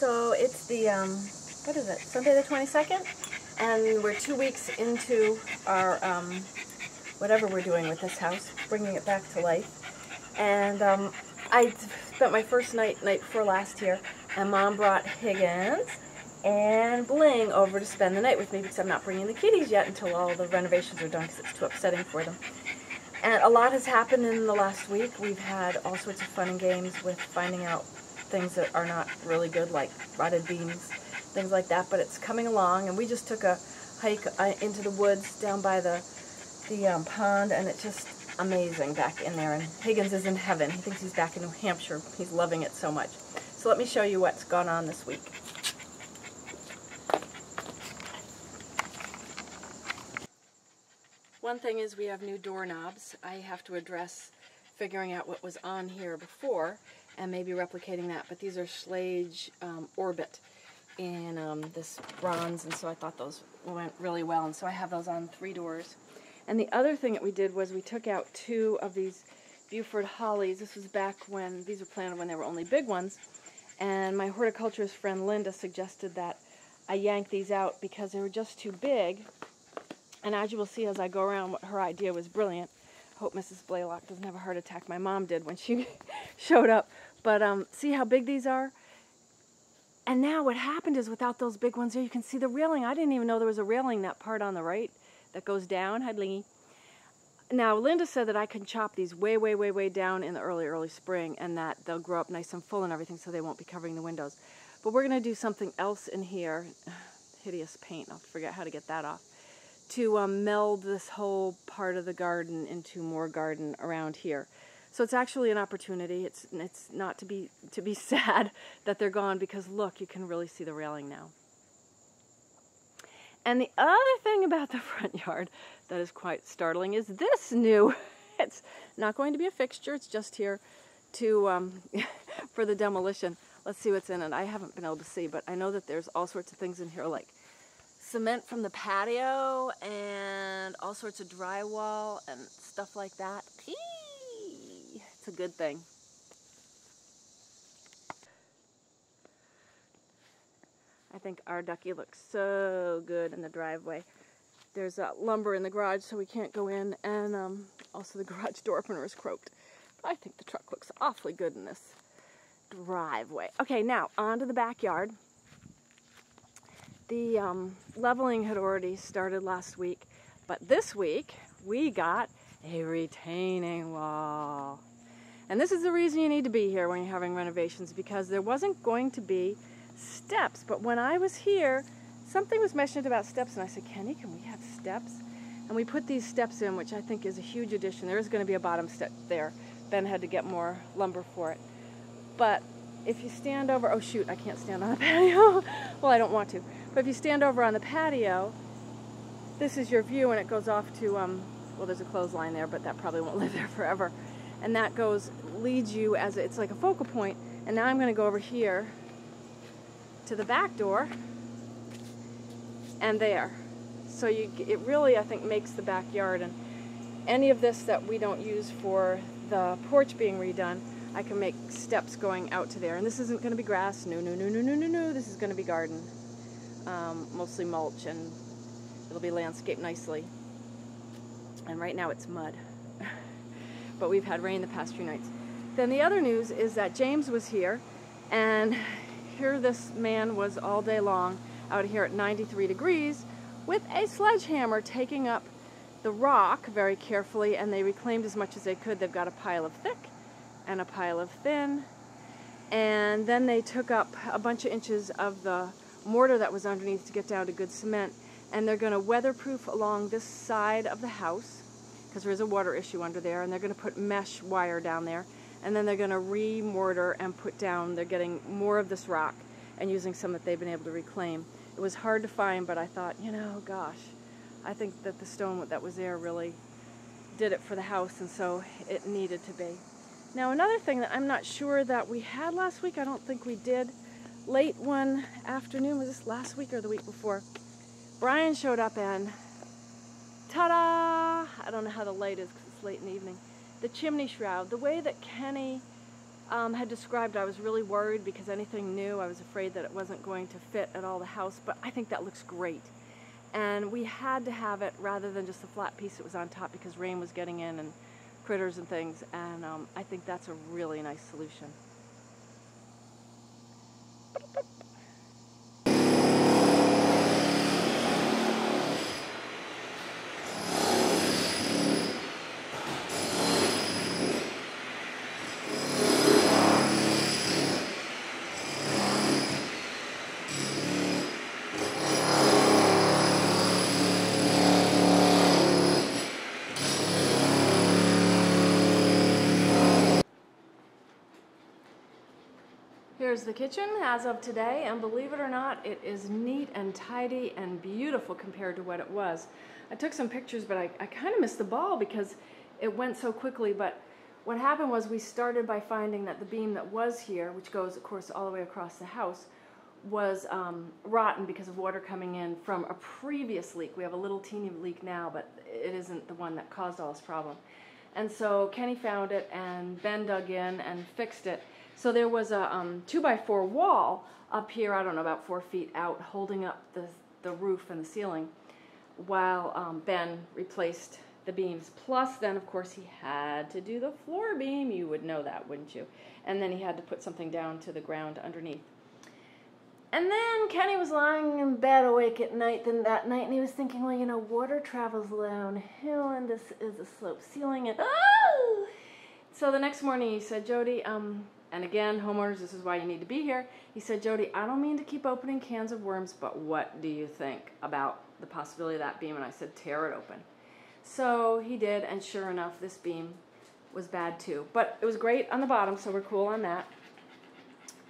So it's the, what is it, Sunday the 22nd? And we're 2 weeks into our, whatever we're doing with this house, bringing it back to life. And I spent my first night before last here, and Mom brought Higgins and Bling over to spend the night with me because I'm not bringing the kitties yet until all the renovations are done because it's too upsetting for them. And a lot has happened in the last week. We've had all sorts of fun and games with finding out things that are not really good, like rotted beams, things like that, but it's coming along. And we just took a hike into the woods down by the pond, and it's just amazing back in there. And Higgins is in heaven. He thinks he's back in New Hampshire. He's loving it so much. So let me show you what's gone on this week. One thing is we have new doorknobs. I have to address figuring out what was on here before and maybe replicating that. But these are Schlage Orbit in this bronze, and so I thought those went really well. And so I have those on 3 doors. And the other thing that we did was we took out 2 of these Buford hollies. This was back when these were planted when they were only big ones. And my horticulturist friend Linda suggested that I yank these out because they were just too big. And as you will see as I go around, her idea was brilliant. I hope Mrs. Blaylock doesn't have a heart attack. My mom did when she showed up. But see how big these are? And now what happened is without those big ones there, you can see the railing. I didn't even know there was a railing, that part on the right that goes down. Hi, Lingy. Now, Linda said that I can chop these way, way, way, way down in the early spring, and that they'll grow up nice and full and everything, so they won't be covering the windows. But we're going to do something else in here. Hideous paint. I'll forget how to get that off. To meld this whole part of the garden into more garden around here. So it's actually an opportunity. It's not to be sad that they're gone, because look, you can really see the railing now. And the other thing about the front yard that is quite startling is this new. It's not going to be a fixture. It's just here to for the demolition. Let's see what's in it. I haven't been able to see, but I know that there's all sorts of things in here, like cement from the patio and all sorts of drywall and stuff like that. Eee! It's a good thing. I think our ducky looks so good in the driveway. There's lumber in the garage, so we can't go in, and also the garage door opener is croaked. But I think the truck looks awfully good in this driveway. Okay, now on to the backyard. The leveling had already started last week, but this week we got a retaining wall. And this is the reason you need to be here when you're having renovations, because there wasn't going to be steps. But when I was here, something was mentioned about steps, and I said, Kenny, can we have steps? And we put these steps in, which I think is a huge addition. There is going to be a bottom step there. Ben had to get more lumber for it. But if you stand over, oh shoot, I can't stand on the patio. Well, I don't want to. But if you stand over on the patio, this is your view, and it goes off to, well, there's a clothesline there, but that probably won't live there forever. And that leads you as, it's like a focal point. And now I'm going to go over here to the back door, and there. So it really, I think, makes the backyard, and any of this that we don't use for the porch being redone, I can make steps going out to there. And this isn't going to be grass. No, no, no, no, no, no, no. This is going to be garden. Mostly mulch, and it'll be landscaped nicely. And right now it's mud. But we've had rain the past few nights. Then the other news is that James was here, and here this man was all day long out here at 93 degrees with a sledgehammer taking up the rock very carefully, and they reclaimed as much as they could. They've got a pile of thick and a pile of thin, and then they took up a bunch of inches of the mortar that was underneath to get down to good cement, and they're going to weatherproof along this side of the house because there is a water issue under there, and they're going to put mesh wire down there, and then they're going to re-mortar and put down. They're getting more of this rock and using some that they've been able to reclaim. It was hard to find, but I thought, you know, gosh, I think that the stone that was there really did it for the house, and so it needed to be. Now, another thing that I'm not sure that we had last week, I don't think we did, late one afternoon, was this last week or the week before, Brian showed up, and ta-da! I don't know how the light is because it's late in the evening. The chimney shroud, the way that Kenny had described, I was really worried because anything new, I was afraid that it wasn't going to fit at all the house, but I think that looks great. And we had to have it rather than just the flat piece that was on top because rain was getting in and critters and things, and I think that's a really nice solution. Here's the kitchen as of today, and believe it or not, it is neat and tidy and beautiful compared to what it was. I took some pictures, but I kind of missed the ball because it went so quickly. But what happened was we started by finding that the beam that was here, which goes, of course, all the way across the house, was rotten because of water coming in from a previous leak. We have a little teeny leak now, but it isn't the one that caused all this problem. And so Kenny found it, and Ben dug in and fixed it. So there was a 2x4 wall up here, I don't know, about 4 feet out, holding up the roof and the ceiling while Ben replaced the beams. Plus then, of course, he had to do the floor beam. You would know that, wouldn't you? And then he had to put something down to the ground underneath. And then Kenny was lying in bed awake at night that night, and he was thinking, well, you know, water travels downhill, and this is a sloped ceiling, and oh! So the next morning he said, Jody, and again, homeowners, this is why you need to be here. He said, Jody, I don't mean to keep opening cans of worms, but what do you think about the possibility of that beam? And I said, tear it open. So he did, and sure enough, this beam was bad too. But it was great on the bottom, so we're cool on that.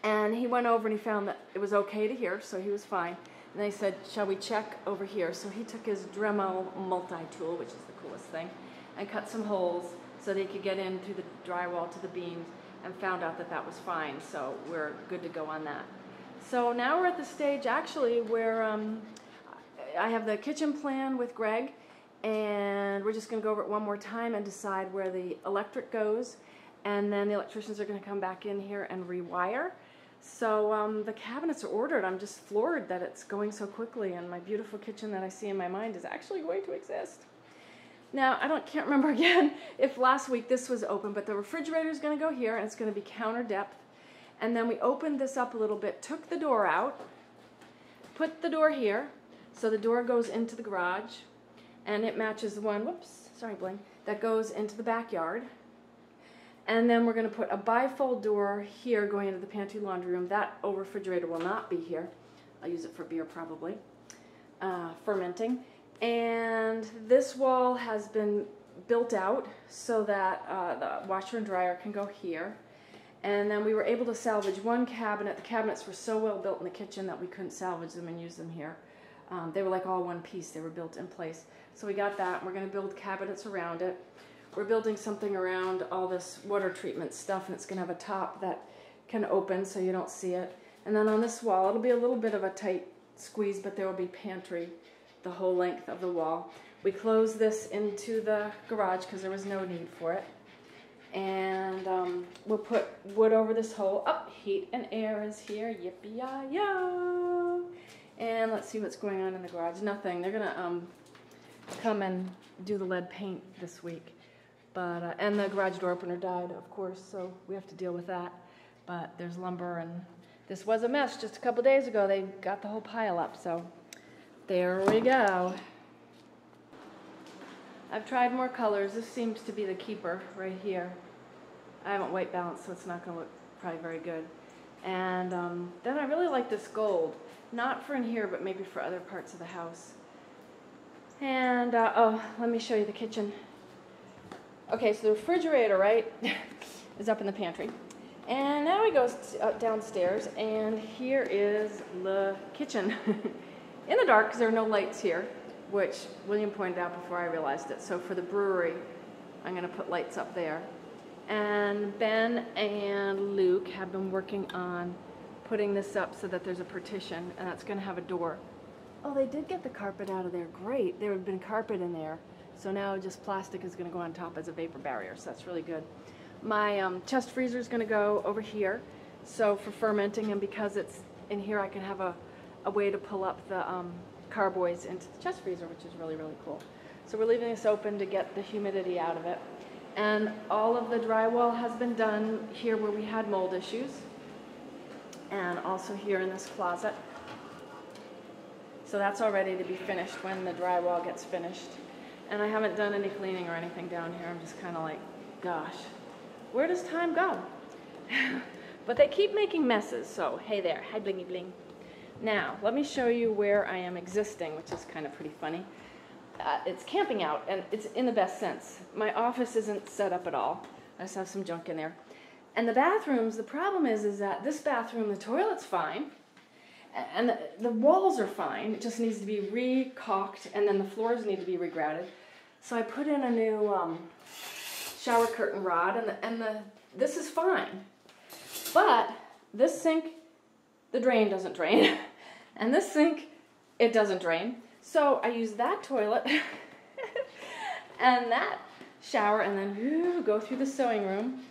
And he went over and he found that it was okay to here, so he was fine. And then he said, shall we check over here? So he took his Dremel multi-tool, which is the coolest thing, and cut some holes so that he could get in through the drywall to the beams, and found out that that was fine, so we're good to go on that. So now we're at the stage actually where I have the kitchen plan with Greg, and we're just going to go over it one more time and decide where the electric goes, and then the electricians are going to come back in here and rewire. So the cabinets are ordered. I'm just floored that it's going so quickly, and my beautiful kitchen that I see in my mind is actually going to exist. Now, can't remember again if last week this was open, but the refrigerator is going to go here, and it's going to be counter depth. And then we opened this up a little bit, took the door out, put the door here, so the door goes into the garage, and it matches the one, whoops, sorry, Bling, that goes into the backyard. And then we're going to put a bifold door here going into the pantry laundry room. That old refrigerator will not be here. I'll use it for beer probably, fermenting. And this wall has been built out so that the washer and dryer can go here. And then we were able to salvage one cabinet. The cabinets were so well built in the kitchen that we couldn't salvage them and use them here. They were like all one piece. They were built in place. So we got that, and we're going to build cabinets around it. We're building something around all this water treatment stuff, and it's going to have a top that can open so you don't see it. And then on this wall, it'll be a little bit of a tight squeeze, but there will be pantry the whole length of the wall. We closed this into the garage because there was no need for it. And we'll put wood over this hole. Up, heat and air is here. Yippee-yi-yo! And let's see what's going on in the garage. Nothing. They're gonna come and do the lead paint this week. But and the garage door opener died, of course, so we have to deal with that. But there's lumber, and this was a mess just a couple days ago. They got the whole pile up, so there we go. I've tried more colors. This seems to be the keeper right here. I haven't white balanced, so it's not going to look probably very good. And then I really like this gold. Not for in here, but maybe for other parts of the house. And, oh, let me show you the kitchen. Okay, so the refrigerator, right, is up in the pantry. And now we go downstairs, and here is the kitchen. In the dark, because there are no lights here, which William pointed out before I realized it. So for the brewery, I'm going to put lights up there. And Ben and Luke have been working on putting this up so that there's a partition, and that's going to have a door. Oh, they did get the carpet out of there. Great. There had been carpet in there. So now just plastic is going to go on top as a vapor barrier, so that's really good. My chest freezer is going to go over here, so for fermenting, and because it's in here, I can have a way to pull up the carboys into the chest freezer, which is really, really cool. So we're leaving this open to get the humidity out of it. And all of the drywall has been done here where we had mold issues, and also here in this closet. So that's all ready to be finished when the drywall gets finished. And I haven't done any cleaning or anything down here. I'm just kind of like, gosh, where does time go? But they keep making messes, so hey there, hi blingy bling. Now, let me show you where I am existing, which is kind of pretty funny. It's camping out, and it's in the best sense. My office isn't set up at all. I just have some junk in there. And the bathrooms, the problem is that this bathroom, the toilet's fine, and the walls are fine. It just needs to be re-caulked, and then the floors need to be regrouted. So I put in a new shower curtain rod, and this is fine. But this sink, the drain doesn't drain. And this sink, it doesn't drain. So I use that toilet and that shower, and then go through the sewing room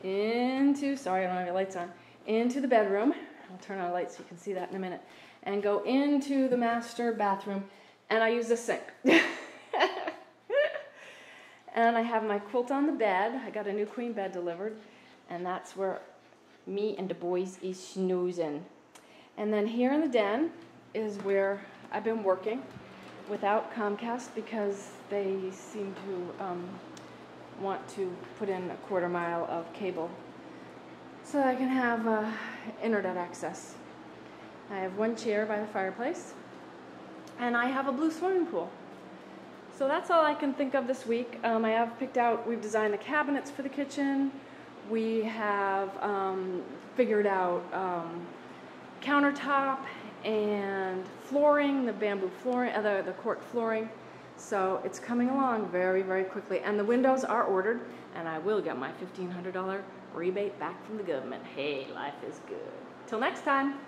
into, sorry, I don't have your lights on, into the bedroom. I'll turn on the lights so you can see that in a minute. And go into the master bathroom, and I use the sink. And I have my quilt on the bed. I got a new queen bed delivered, and that's where me and the boys is snoozing. And then here in the den is where I've been working without Comcast because they seem to want to put in a 1/4 mile of cable so I can have internet access. I have one chair by the fireplace, and I have a blue swimming pool. So that's all I can think of this week. I have picked out, we've designed the cabinets for the kitchen. We have figured out countertop and flooring, the bamboo flooring, the cork flooring. So it's coming along very, very quickly. And the windows are ordered, and I will get my $1,500 rebate back from the government. Hey, life is good. Till next time.